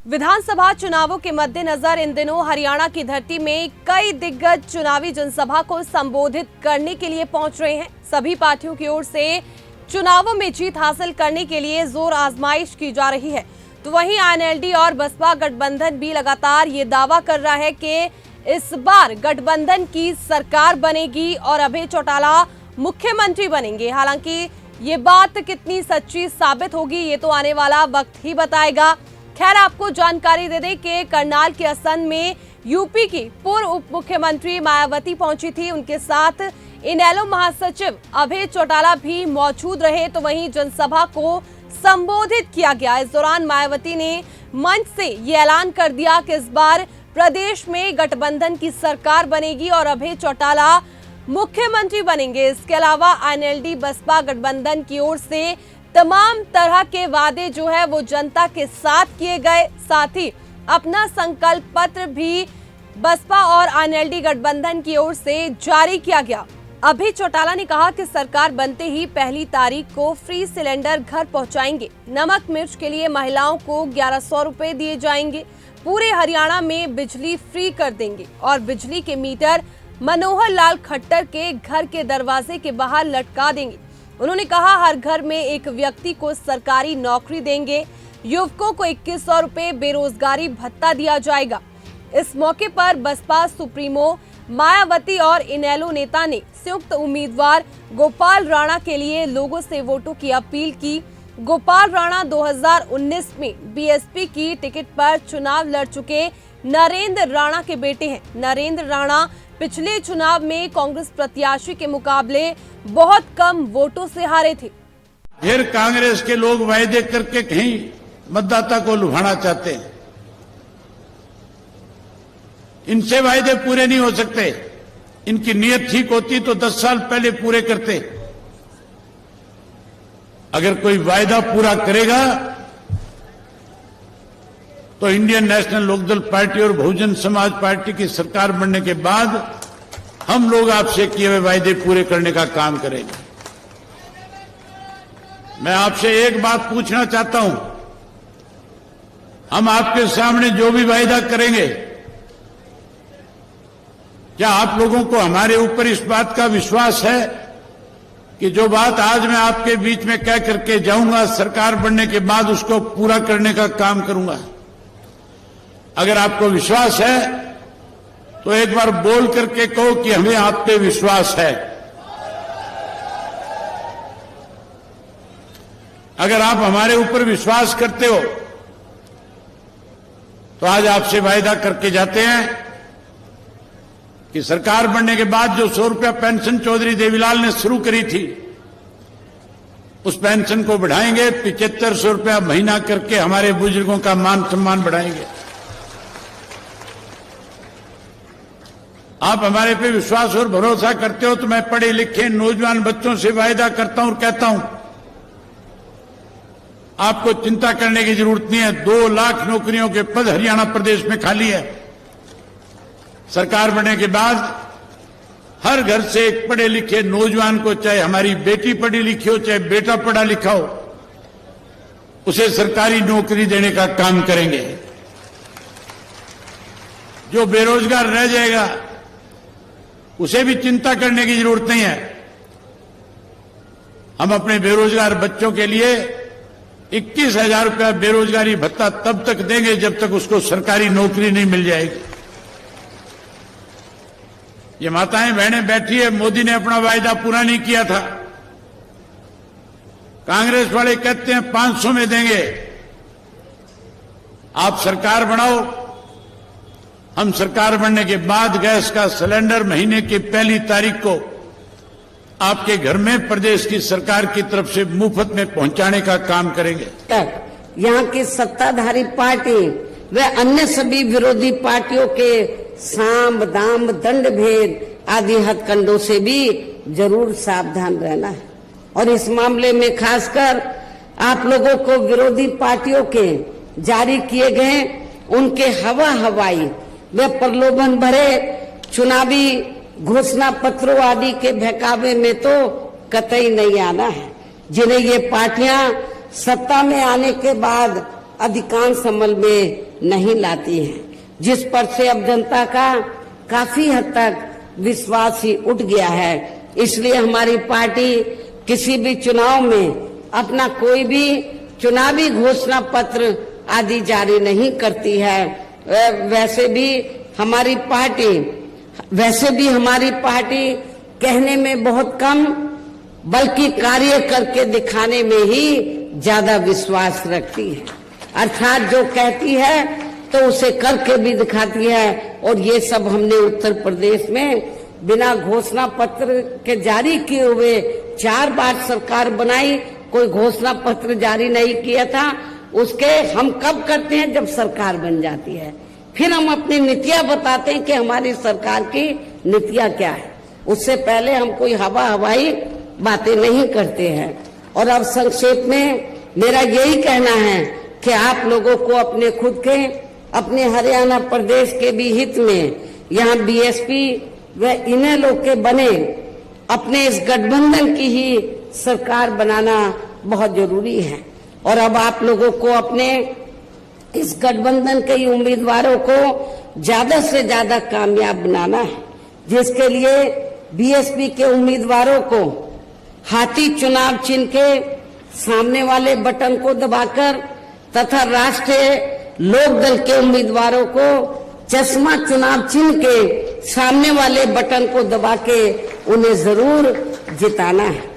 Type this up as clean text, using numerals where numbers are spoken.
विधानसभा चुनावों के मद्देनजर इन दिनों हरियाणा की धरती में कई दिग्गज चुनावी जनसभा को संबोधित करने के लिए पहुंच रहे हैं। सभी पार्टियों की ओर से चुनावों में जीत हासिल करने के लिए जोर आजमाइश की जा रही है। तो वहीं आईएनएलडी और बसपा गठबंधन भी लगातार ये दावा कर रहा है कि इस बार गठबंधन की सरकार बनेगी और अभय चौटाला मुख्यमंत्री बनेंगे। हालांकि ये बात कितनी सच्ची साबित होगी ये तो आने वाला वक्त ही बताएगा। खैर, आपको जानकारी दे दें कि करनाल के असम में यूपी की पूर्व उप मुख्यमंत्री मायावती पहुंची थी। उनके साथ इनेलो महासचिव अभय चौटाला भी मौजूद रहे। तो वहीं जनसभा को संबोधित किया गया। इस दौरान मायावती ने मंच से ये ऐलान कर दिया कि इस बार प्रदेश में गठबंधन की सरकार बनेगी और अभय चौटाला मुख्यमंत्री बनेंगे। इसके अलावा आईएनएलडी बसपा गठबंधन की ओर से तमाम तरह के वादे जो है वो जनता के साथ किए गए। साथ ही अपना संकल्प पत्र भी बसपा और आईएनएलडी गठबंधन की ओर से जारी किया गया। अभय चौटाला ने कहा कि सरकार बनते ही 1 तारीख को फ्री सिलेंडर घर पहुंचाएंगे। नमक मिर्च के लिए महिलाओं को 1100 रुपए दिए जाएंगे। पूरे हरियाणा में बिजली फ्री कर देंगे और बिजली के मीटर मनोहर लाल खट्टर के घर के दरवाजे के बाहर लटका देंगे। उन्होंने कहा हर घर में एक व्यक्ति को सरकारी नौकरी देंगे। युवकों को 2100 रुपए बेरोजगारी भत्ता दिया जाएगा। इस मौके पर बसपा सुप्रीमो मायावती और इनेलो नेता ने संयुक्त उम्मीदवार गोपाल राणा के लिए लोगों से वोटों की अपील की। गोपाल राणा 2019 में बीएसपी की टिकट पर चुनाव लड़ चुके नरेंद्र राणा के बेटे हैं। नरेंद्र राणा पिछले चुनाव में कांग्रेस प्रत्याशी के मुकाबले बहुत कम वोटों से हारे थे। फिर कांग्रेस के लोग वायदे करके कहीं मतदाता को लुभाना चाहते हैं। इनसे वायदे पूरे नहीं हो सकते। इनकी नीयत ठीक होती तो 10 साल पहले पूरे करते। अगर कोई वायदा पूरा करेगा तो इंडियन नेशनल लोकदल पार्टी और बहुजन समाज पार्टी की सरकार बनने के बाद हम लोग आपसे किए हुए वायदे पूरे करने का काम करेंगे। मैं आपसे एक बात पूछना चाहता हूं, हम आपके सामने जो भी वायदा करेंगे, क्या आप लोगों को हमारे ऊपर इस बात का विश्वास है कि जो बात आज मैं आपके बीच में कह करके जाऊंगा, सरकार बनने के बाद उसको पूरा करने का काम करूंगा? अगर आपको विश्वास है तो एक बार बोल करके कहो कि हमें आप पे विश्वास है। अगर आप हमारे ऊपर विश्वास करते हो तो आज आपसे वायदा करके जाते हैं कि सरकार बनने के बाद जो 100 रुपया पेंशन चौधरी देवीलाल ने शुरू करी थी, उस पेंशन को बढ़ाएंगे। 7500 रुपया महीना करके हमारे बुजुर्गों का मान सम्मान बढ़ाएंगे। आप हमारे पे विश्वास और भरोसा करते हो तो मैं पढ़े लिखे नौजवान बच्चों से वायदा करता हूं और कहता हूं, आपको चिंता करने की जरूरत नहीं है। 2 लाख नौकरियों के पद हरियाणा प्रदेश में खाली है। सरकार बनने के बाद हर घर से एक पढ़े लिखे नौजवान को, चाहे हमारी बेटी पढ़ी लिखी हो चाहे बेटा पढ़ा लिखा हो, उसे सरकारी नौकरी देने का काम करेंगे। जो बेरोजगार रह जाएगा उसे भी चिंता करने की जरूरत नहीं है। हम अपने बेरोजगार बच्चों के लिए 21,000 रुपया बेरोजगारी भत्ता तब तक देंगे जब तक उसको सरकारी नौकरी नहीं मिल जाएगी। ये माताएं बहनें बैठी है, मोदी ने अपना वायदा पूरा नहीं किया था। कांग्रेस वाले कहते हैं 500 में देंगे। आप सरकार बनाओ, हम सरकार बनने के बाद गैस का सिलेंडर महीने की 1 तारीख को आपके घर में प्रदेश की सरकार की तरफ से मुफ्त में पहुंचाने का काम करेंगे। यहाँ की सत्ताधारी पार्टी व अन्य सभी विरोधी पार्टियों के साम दाम दंड भेद आदि हथकंडों से भी जरूर सावधान रहना है। और इस मामले में खासकर आप लोगों को विरोधी पार्टियों के जारी किए गए उनके हवाई वे प्रलोभन भरे चुनावी घोषणा पत्रों आदि के बहकावे में तो कतई नहीं आना है, जिन्हें ये पार्टियां सत्ता में आने के बाद अधिकांश अमल में नहीं लाती हैं, जिस पर से अब जनता का काफी हद तक विश्वास ही उठ गया है। इसलिए हमारी पार्टी किसी भी चुनाव में अपना कोई भी चुनावी घोषणा पत्र आदि जारी नहीं करती है। वैसे भी हमारी पार्टी कहने में बहुत कम बल्कि कार्य करके दिखाने में ही ज्यादा विश्वास रखती है। अर्थात जो कहती है तो उसे करके भी दिखाती है। और ये सब हमने उत्तर प्रदेश में बिना घोषणा पत्र के जारी किए हुए 4 बार सरकार बनाई, कोई घोषणा पत्र जारी नहीं किया था। उसके हम कब करते हैं? जब सरकार बन जाती है, फिर हम अपनी नीतियां बताते हैं कि हमारी सरकार की नीतियां क्या है। उससे पहले हम कोई हवाई बातें नहीं करते हैं। और अब संक्षेप में मेरा यही कहना है कि आप लोगों को अपने खुद के, अपने हरियाणा प्रदेश के भी हित में यहाँ बीएसपी व इन्हें लोग के बने अपने इस गठबंधन की ही सरकार बनाना बहुत जरूरी है। और अब आप लोगों को अपने इस गठबंधन के उम्मीदवारों को ज्यादा से ज्यादा कामयाब बनाना है, जिसके लिए बीएसपी के उम्मीदवारों को हाथी चुनाव चिन्ह के सामने वाले बटन को दबाकर तथा राष्ट्रीय लोकदल के उम्मीदवारों को चश्मा चुनाव चिन्ह के सामने वाले बटन को दबा के उन्हें जरूर जिताना है।